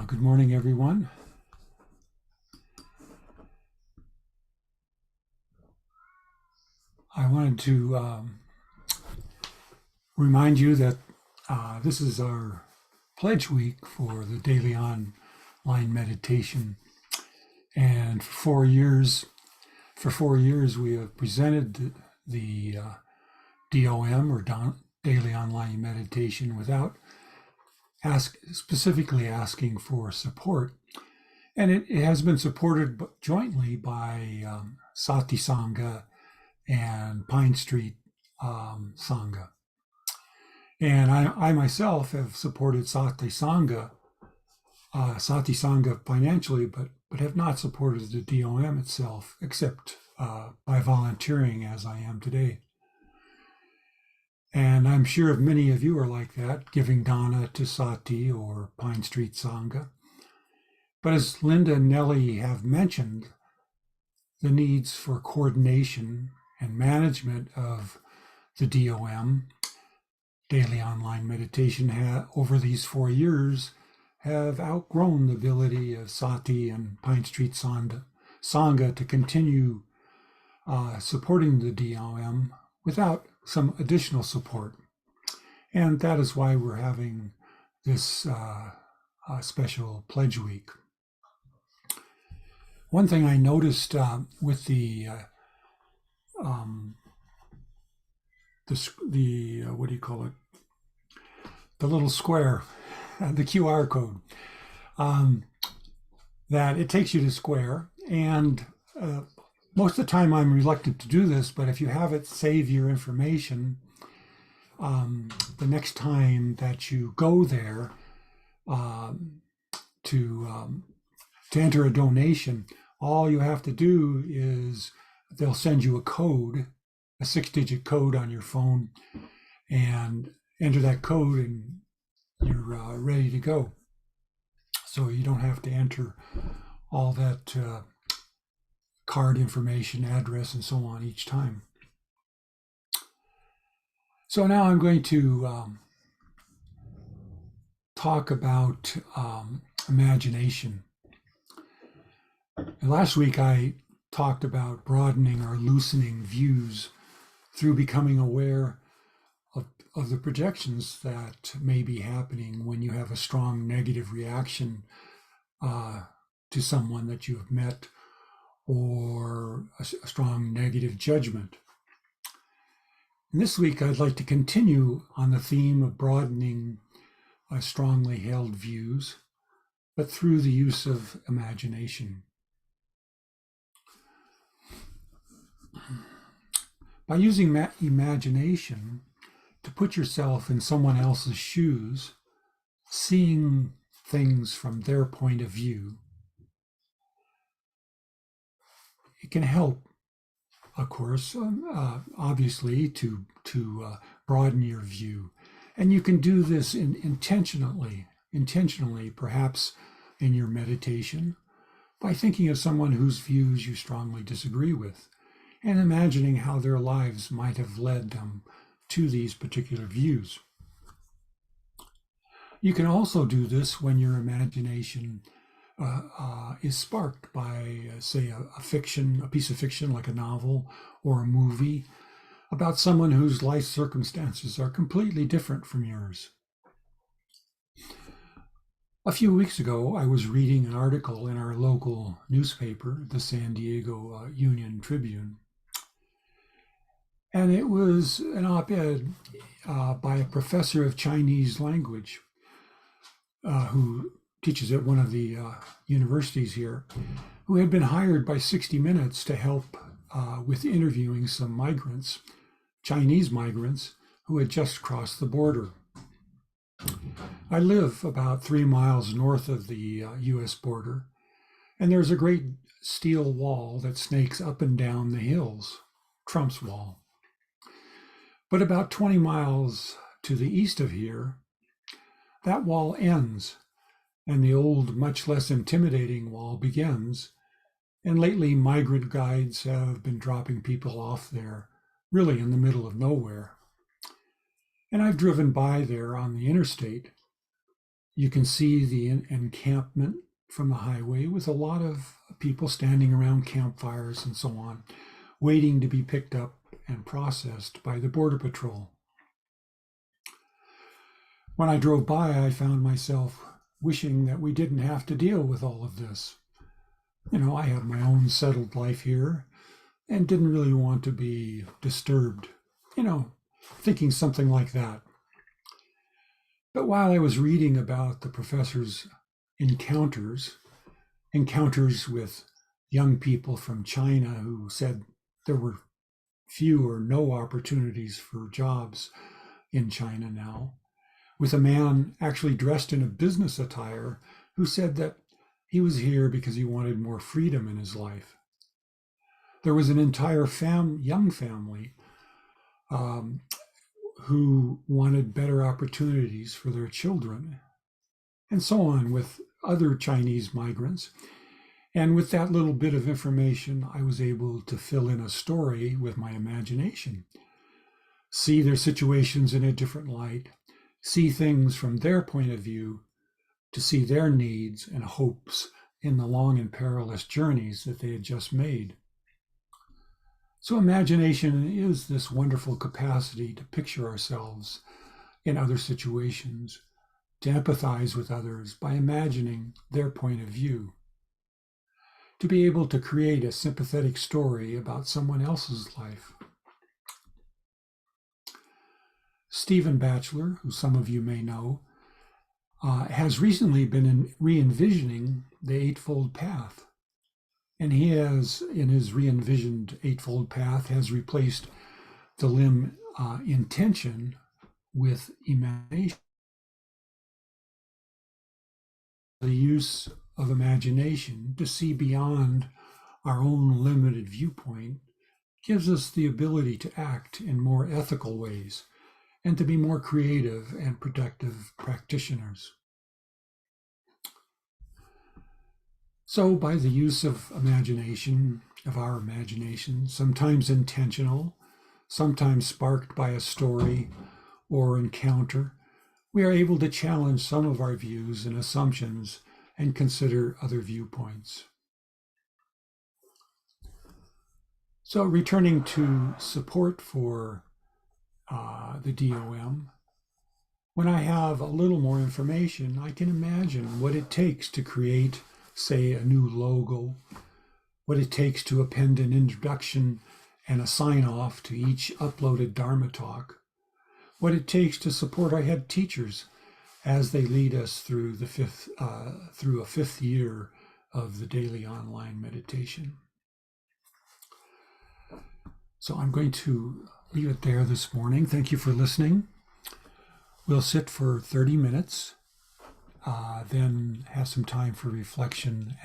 Good morning, everyone. I wanted to remind you that this is our pledge week for the daily online meditation. And for 4 years, we have presented the DOM or daily online meditation without specifically asking for support. And it has been supported jointly by Sati Sangha and Pine Street Sangha. And I myself have supported Sati Sangha financially, but have not supported the DOM itself, except by volunteering as I am today. And I'm sure many of you are like that, giving dana to Sati or Pine Street Sangha. But as Linda and Nelly have mentioned, the needs for coordination and management of the DOM, daily online meditation, over these 4 years have outgrown the ability of Sati and Pine Street Sangha to continue supporting the DOM without some additional support. And that is why we're having this special Pledge Week. One thing I noticed with the what do you call it? The little square, the QR code, that it takes you to Square. And most of the time I'm reluctant to do this, but if you have it save your information, the next time that you go there to enter a donation, all you have to do is they'll send you a code, a 6-digit code on your phone, and enter that code and you're ready to go. So you don't have to enter all that card information, address, and so on each time. So now I'm going to talk about imagination. And last week I talked about broadening or loosening views through becoming aware of the projections that may be happening when you have a strong negative reaction to someone that you have met, or a strong negative judgment. And this week I'd like to continue on the theme of broadening strongly held views, but through the use of imagination. By using imagination to put yourself in someone else's shoes, seeing things from their point of view, it can help, of course, obviously, to broaden your view. And you can do this intentionally, perhaps in your meditation, by thinking of someone whose views you strongly disagree with, and imagining how their lives might have led them to these particular views. You can also do this when your imagination is sparked by, say, a piece of fiction like a novel or a movie about someone whose life circumstances are completely different from yours. A few weeks ago, I was reading an article in our local newspaper, the San Diego Union Tribune, and it was an op-ed by a professor of Chinese language who teaches at one of the universities here, who had been hired by 60 Minutes to help with interviewing some migrants, Chinese migrants, who had just crossed the border. I live about 3 miles north of the US border, and there's a great steel wall that snakes up and down the hills, Trump's Wall. But about 20 miles to the east of here, that wall ends, and the old, much less intimidating wall begins. And lately, migrant guides have been dropping people off there, really in the middle of nowhere. And I've driven by there on the interstate, You can see the encampment from the highway with a lot of people standing around campfires and so on, waiting to be picked up and processed by the Border Patrol. When I drove by, I found myself wishing that we didn't have to deal with all of this. I have my own settled life here and didn't really want to be disturbed, thinking something like that. But while I was reading about the professor's encounters with young people from China who said there were few or no opportunities for jobs in China now, with a man actually dressed in a business attire who said that he was here because he wanted more freedom in his life. There was an entire young family who wanted better opportunities for their children, and so on with other Chinese migrants. And with that little bit of information, I was able to fill in a story with my imagination, see their situations in a different light, see things from their point of view, to see their needs and hopes in the long and perilous journeys that they had just made. So imagination is this wonderful capacity to picture ourselves in other situations, to empathize with others by imagining their point of view, to be able to create a sympathetic story about someone else's life. Stephen Batchelor, who some of you may know, has recently been re-envisioning the Eightfold Path. And he has, in his re-envisioned Eightfold Path, has replaced the limb intention with imagination. The use of imagination to see beyond our own limited viewpoint gives us the ability to act in more ethical ways and to be more creative and productive practitioners. So by the use of imagination, of our imagination, sometimes intentional, sometimes sparked by a story or encounter, we are able to challenge some of our views and assumptions and consider other viewpoints. So returning to support for the DOM, when I have a little more information, I can imagine what it takes to create, say, a new logo, what it takes to append an introduction and a sign-off to each uploaded Dharma talk, what it takes to support our head teachers as they lead us through a fifth year of the daily online meditation. So I'm going to leave it there this morning. Thank you for listening. We'll sit for 30 minutes, then have some time for reflection.